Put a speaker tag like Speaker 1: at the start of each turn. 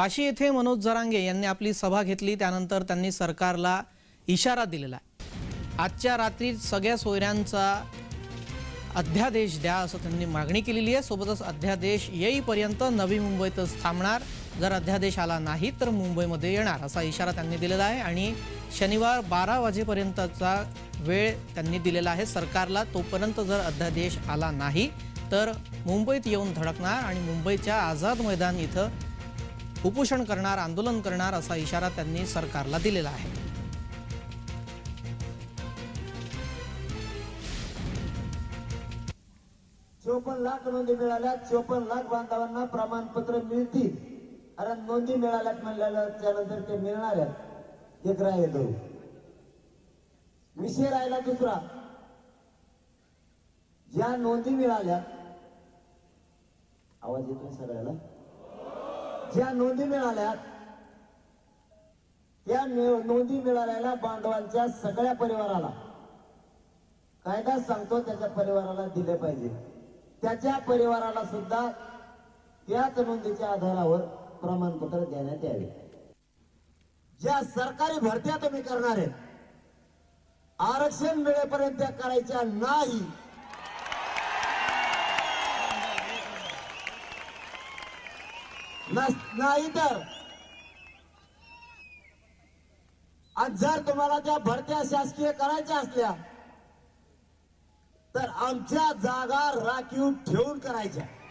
Speaker 1: वाशी येथे मनोज जरांगे यांनी आपली सभा घेतली। त्यानंतर त्यांनी सरकारला इशारा दिलेला आहे। आजच्या रात्री सगळ्या सोयऱ्यांचा अध्यादेश द्या असं त्यांनी मागणी केलेली आहे। सोबतच अध्यादेश येईपर्यंत नवी मुंबईतच थांबणार, जर अध्यादेश आला नाही तर मुंबईमध्ये येणार असा इशारा त्यांनी दिलेला आहे। आणि शनिवार 12 वाजेपर्यंतचा वेळ त्यांनी दिलेला आहे सरकारला। तोपर्यंत जर अध्यादेश आला नाही तर मुंबईत येऊन धडकणार आणि मुंबईच्या आझाद मैदान इथं उपोषण करणार, आंदोलन करणार असा इशारा त्यांनी सरकारला दिलेला आहे।
Speaker 2: 54 लाख नोंदी मिळाल्या। 54 लाख बांधवांना प्रमाणपत्र मिळतील। अरे नोंदी मिळाल्यात म्हणल्याला त्यानंतर ते मिळणार आहेत। एक राहिलो विषय राहिला दुसरा, ज्या नोंदी मिळाल्या, आवाज येतोय सगळ्याला, ज्या नोंदी मिळाल्या त्या नोंदी मिळालेल्या बांधवांच्या सगळ्या परिवाराला कायदा सांगतो त्याच्या परिवाराला दिले पाहिजे। त्याच्या परिवाराला सुद्धा त्याच नोंदीच्या आधारावर प्रमाणपत्र देण्यात यावे। ज्या सरकारी भरत्या तुम्ही करणार आहे, आरक्षण मिळेपर्यंत त्या करायच्या नाही। नाही तर आज जर तुम्हाला त्या भरत्या शासकीय करायच्या असल्या तर आमच्या जागा राखीव ठेवून करायच्या।